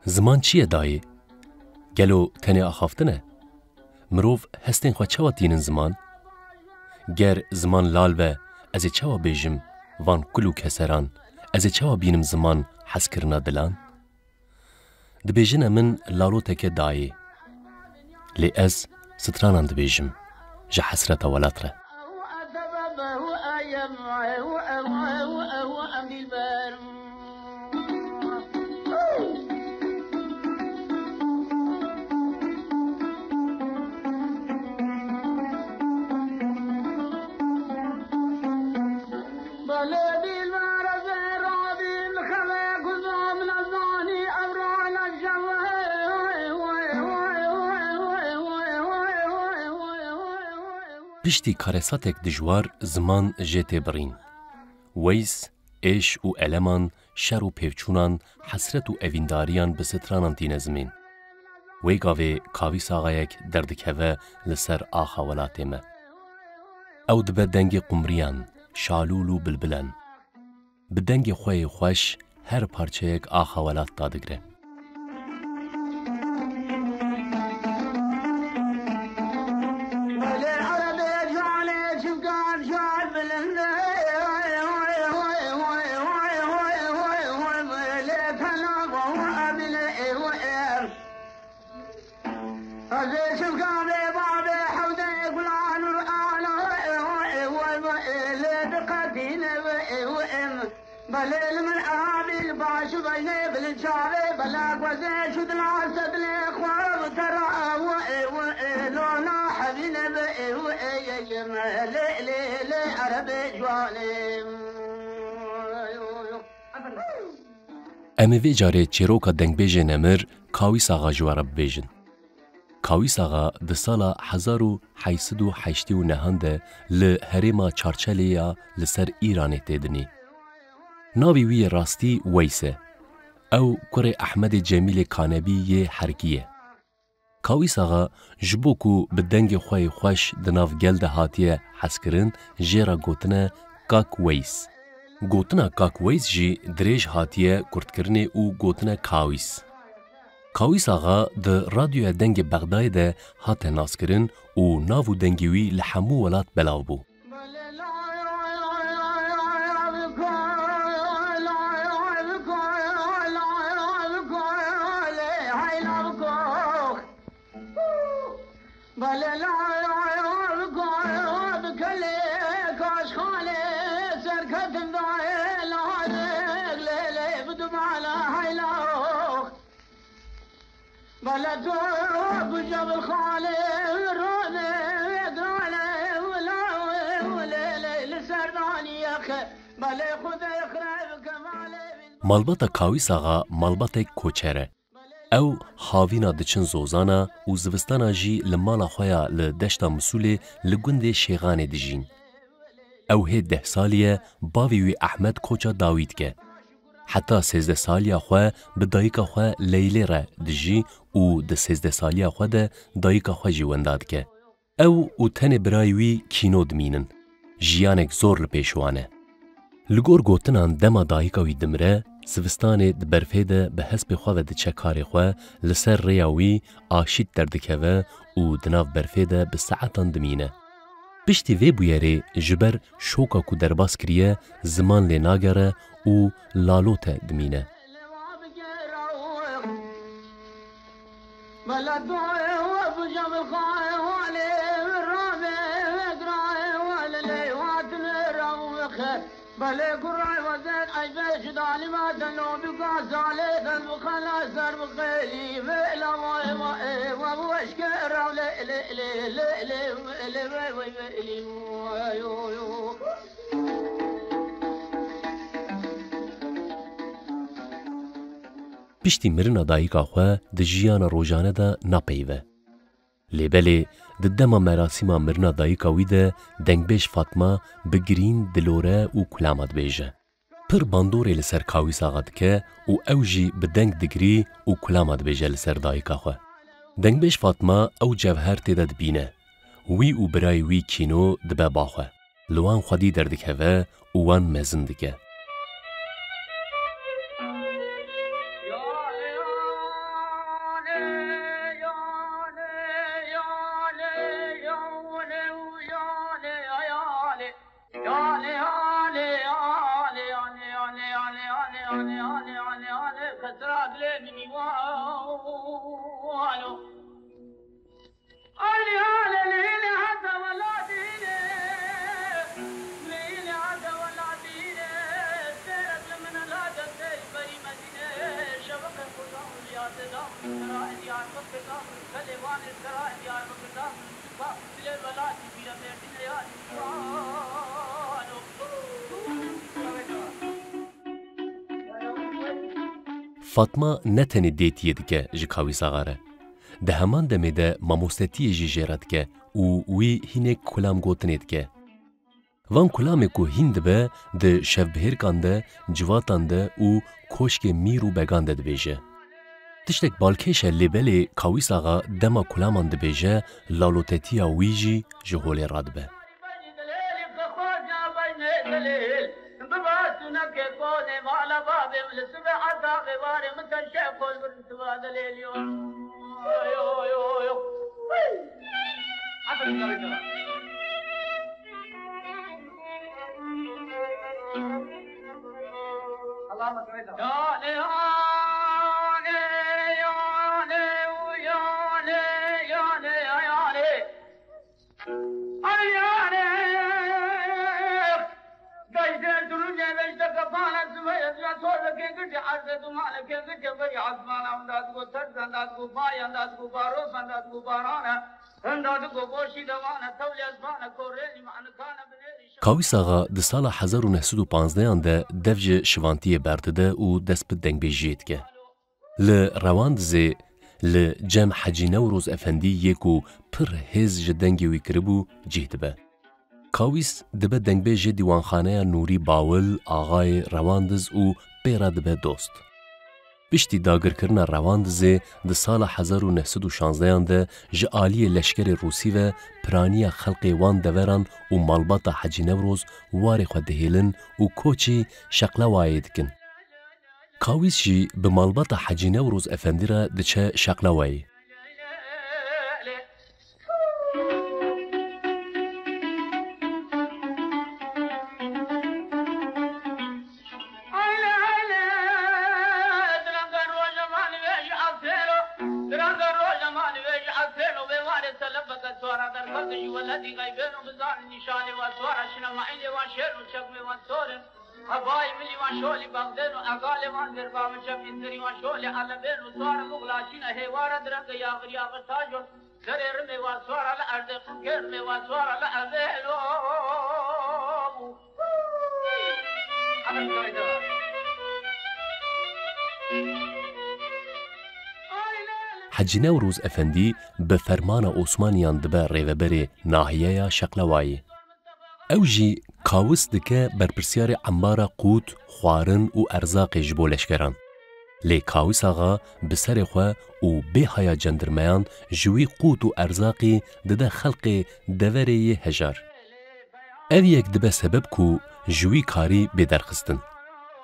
زمان چیه دایی؟ گلو تنی آخافتنه؟ مروف هستین خواه چوا تینن زمان؟ گر زمان لال و از چوا بیجم وان کلو کسران از چوا بینم زمان حس کرنا دلان؟ دبیجن من لالو تک دایی لی از سترانان دبیجم جا حسرت ولات ره پشتی کارساتک دجوار زمان جت برین. ویس، ایش و علمان، شر و پیوچونان، حسرت و اوینداریان به سترانان تین زمین. وی گاوی کاوی ساغایک دردکهوه لسر آخا ولاتیمه. او دبه دنگ قمریان، شالول و بلبلن. به دنگ خوی خوش هر پارچه یک آخا ولات دادگره. امی جاره چیروکا دنگ بیجه نمر کاوی ساغا جوارا بیجن. کاوی ساغا ده سالا 1889 ده لحریما چارچلیا لسر ایران تیدنی. ناوی وی راستی ویسه او کره احمد جمیل کانبی یه حرکیه. کاوی ساغا جبوکو به دنگ خواه خوش دناف گلده هاتیه حسکرن جیرا گوتنه کاک ویس. گوتنا کاک ویس جی دریج هاتیه کردکرنه او گوتنه کاویس. کاویس آغا ده رادیو دنگ بغدای ده هات ناسکرن و ناو دنگیوی لحمو ولات بلاو بو. مالباتا کاویس آغا مالباتا کوچره. او حاوینا دچن زوزانا و زوستانا جی لمالا خویا لدشتا مسوله لگند شیغان دجین. او هی 10 سالیه باویوی احمد کوچا داوید که. حتی 13 سالیا خواه به دایکا خواه لیلی را دجی و ده 13 سالیا خواه ده دایکا خواه جیونداد که. او تن برایوی کینو دمینن. جیانک زور لپیشوانه. لگور گوتنان دما دایکاوی دمره سوستان د برفه ده به حسب خواه و ده چکاری خواه لسر ریاوی آشید دردکوه و دناف برفه ده به ساعتان دمینه. پشتی وی بویره جبر شوکا کو درباس کریه زمان لی ناگره و لالوته دمینه. بله قرعه وزن عجبه شدالي ما تنو بقى زالي البخلا سر بخيلي فعلا وابوش كرا لي لي لي لي لي پشتی مرنا دایکا خواه ده جیانا روزانه ده نپیوه. لیبلی ده دما مراسیما مرنا دایکا وی ده دنگبیش فاطمه بگرین دلوره و کلامت بیجه. پر باندوری لسر کاویس آغاد که و اوجی به دنگ دگری و کلامت بیجه لسر دایکا خواه. دنگبیش فاطمه او جوهر تیده دبینه. وی و برای وی کینو دبه باخواه. لوان خودی دردکه و وان مزندکه. بيني وانو علي علي ليلي حتى ولا ديني ليلي حتى ولا ديني سيرت من الهدى سير بري مدينة شبك القدام يا تدام سرائن يا مقدام كلوان سرائن يا مقدام فاصل الولاد في بيتنا يا وانو فاطمه نتنی دیتیه دکه جی کاویسا غاره. ده همان دمه ده ماموستتی جی جیرد که او وی هینه کلام گوتنید که. وان کلامی که هین دبه ده شفبهر کانده، جواتانده او کوشک میرو بگانده دبیجه. تشتک بالکش لیبلی کاویسا غا دما کلامان دبیجه لالوتتیا ویجی جهول رادبه. کاویسا غا ده سال 1915 ده دفج شوانتی برده و دست به دنگ بیجید که. لرواند زی لجم حجی نوروز افندی یکو پر هز جدنگی وی کربو جهد به. کاویس دبه دنگ بیجی دیوانخانه نوری باول آغای رواندز و پیرا دبه دوست. پشتی داگر کرنا رواندزه ده سال 1916 ده جه آلی لشکر روسی و پرانی خلق وان دوران و مالبات حجی نوروز واری خود دهیلن و کوچی شقلا واید کن. کاویس جی به مالبات حجی نوروز افندی را دچه شقلا وایی. حجی نوروز افندی به فرمان عثمانیان دبه ریوبری ناحیه شقلوایی. او جی کاوس دکه برپرسیار عمبار قوت، خوارن و ارزاق جبو لشکران. لی کاوس آغا بسر خواه و به های جندرمیان جوی قوت و ارزاقی دده خلق دوره هجار. او یک دبه سبب کو جوی کاری بدرخستن.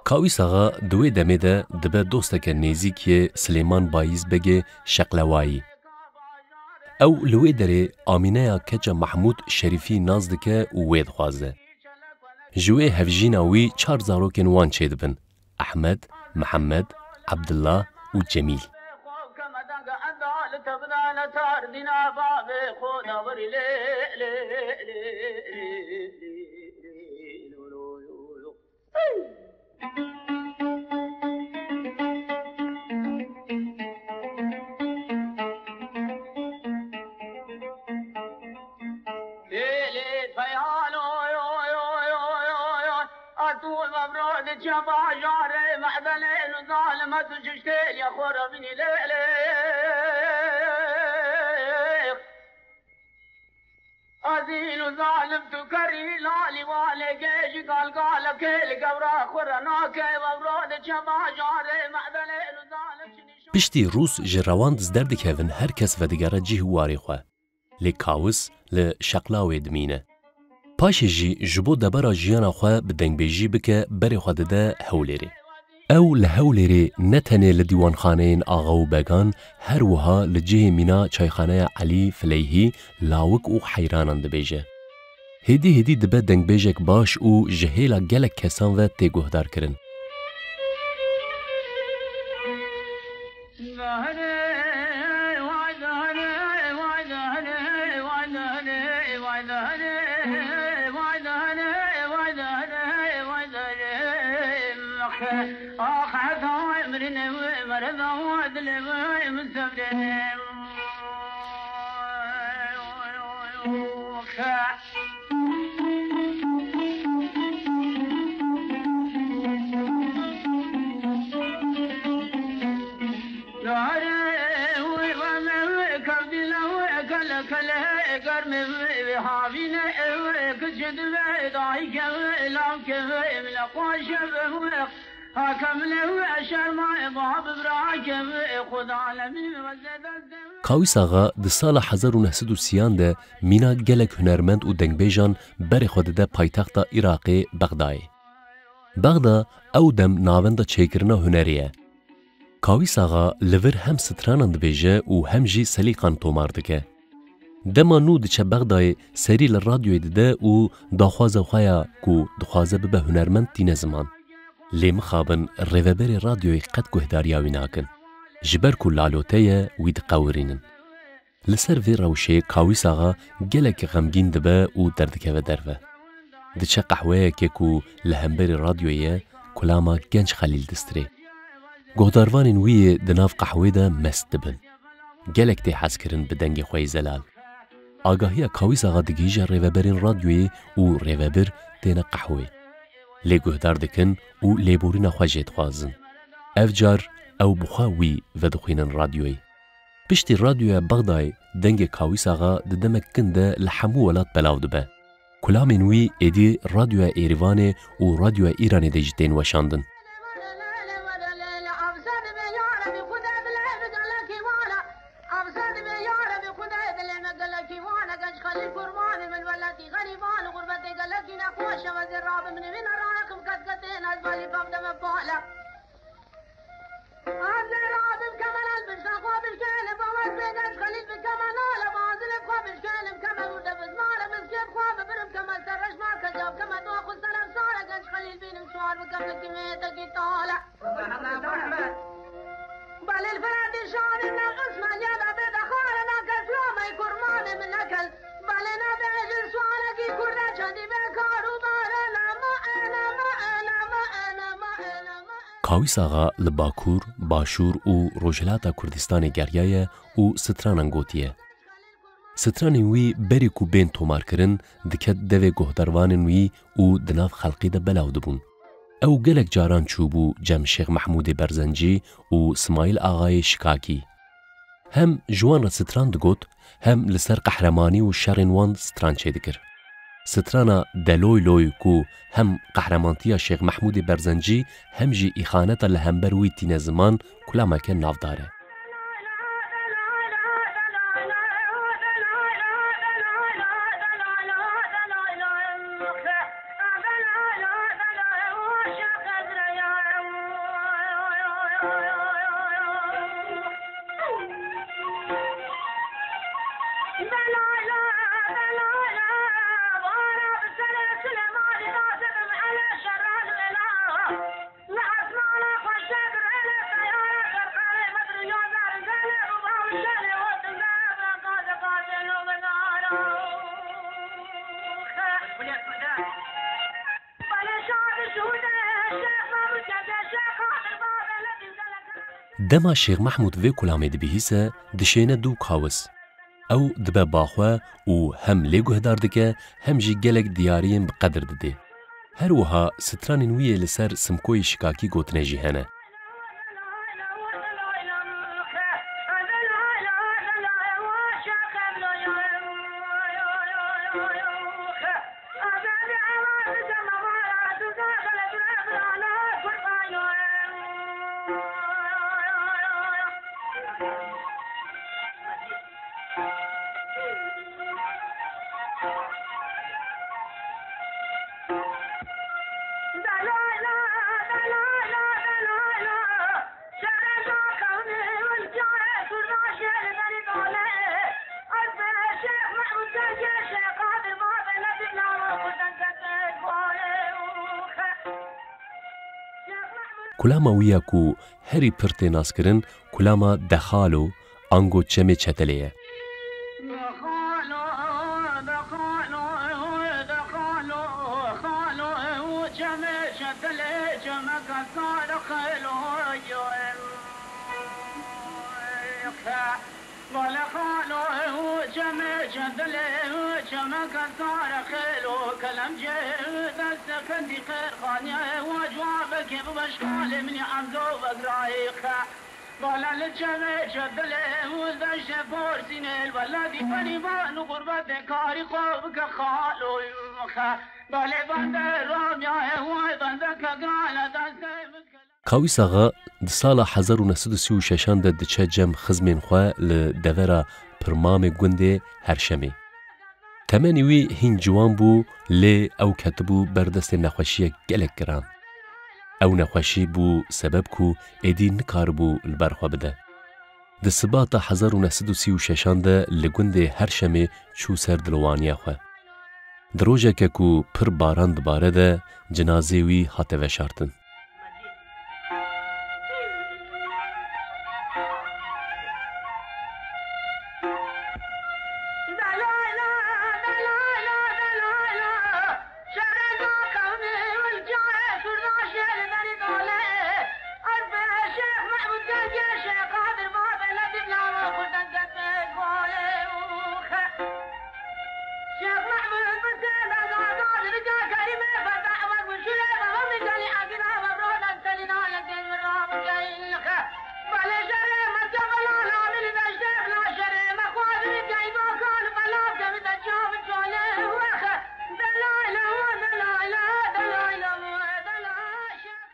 کاویس آغا دوی دمه ده دبه دوستک نیزیکی سلیمان بایز بگه شقلوایی. او لوی دره آمینه کچا محمود شریفی نازدکه و وید خوازده. جوی هفجیناوی 4 زاروکن وان چید بن. احمد، محمد، عبدالله و جمیل. پشتی روس جرواند زدرد کهون هر کس و دیگر جیه واری خواه. لی کاوس لی شقلاوی دمینه. پاش جی جبو دبرا جیانا خواه بدنگ بیجی بکه بری خواه ده هولیری. او لهولیری نتنه لدیوانخانه این آغا و بگان هر وها لجه مینا چایخانه علی فلیهی لاوک و حیرانان ده بیجه. هدی دبه دنگ بیجک باش و جهیلا گلک کسان و تیگوهدار کرن. کاویس آغا د سال 1930 ده مینا گلک هنرمند و دنگبیجان بری خود ده پایتخت عراقی بغداد. بغداد او دم ناوند چیکرنا هنریه. کاویس آغا لور هم سترانند بیجه و هم جی سلیقان تومار دکه. دما نو دچه بغداد سری لرادیوی ده و داخوازه خوایا کو دخوازه به هنرمند تینه زمان. لیم خابن ریوبر رادیوی قد گهداریاوی ناکن. جبر کو لالوتیه وید قورینن. لسر وی روشه کاویس آغا گلک غمگین دبه و دردکه و دروه. دچه قحوه که کو لهمبر رادیویه کلاما گنج خلیل دستره. گهداروانین وی دناف قحوه ده مست دبن. گلک تی حس کرن بدنگ خوی زلال. آگاهی کاویس آغا دگیجه ریوبرین رادیوی و ریوبر تینا قحوه. لی گهدار دکن و لیبورین خواجید خوازن. افجار او بخواوی و دخوینن رادیوی. پشتی رادیوی بغداد دنگ کاویس آغا ددمک کنده لحمو ولات بلاو دبه. کلامین وی ایدی رادیوی ایروانه و رادیوی ایرانی دیجتین وشاندن. کاویس آغا لباکور، باشور و روجلاتا کردستان گریایه و سترانان گوتیه. سترانی وی بری کو بین تومار کرن دکت دوی گهداروانن وی و دناف خلقی ده بلاو دبون. او گلک جاران چوبو جم شیخ محمود برزنجی و اسماعیل آغای شکاکی. هم جوان را ستران دگوت هم لسر قهرمانی و شرینوان ستران چه دکر. سترانا دلوی لوی کو هم قهرمانتیا شیخ محمود برزنجی هم جی ایخانتا لهمبروی تین زمان کلاما که ناف داره. دما شیخ محمود وی کلامه دبیهیسه دشینه دو کاوس. او دبه باخوه و هم لیگو هدار دکه هم جی گلک دیاریم بقدر دده. هر وها سترانین وی لسر سمکوی شکاکی گوتنه جی هنه. کلاما ویا کو هری پرت ناس کرن کلاما دخالو آنگو چمه چتلیه. بالا لجمع شدله وزدش فورسين الولادي فنيبان غربة كاري خوبك خالو يمخا بالي بندر راميا هواي بندك قرالة دستي کاویس آغا د سال 1936 ده دچه جم خزمین خواه لدوره پرمام گنده هرشمی. تمنیوی هین جوان بو لی او کتبو بردست نخوشی گلک گران. او نخوشی بو سبب کو ایدی نکار بو البرخوا بده. ده سبات 1936 ده لگنده هرشمی چو سر دلوانیا خواه. دروژه که کو پر باران دباره ده جنازه وی هاته وشارتن.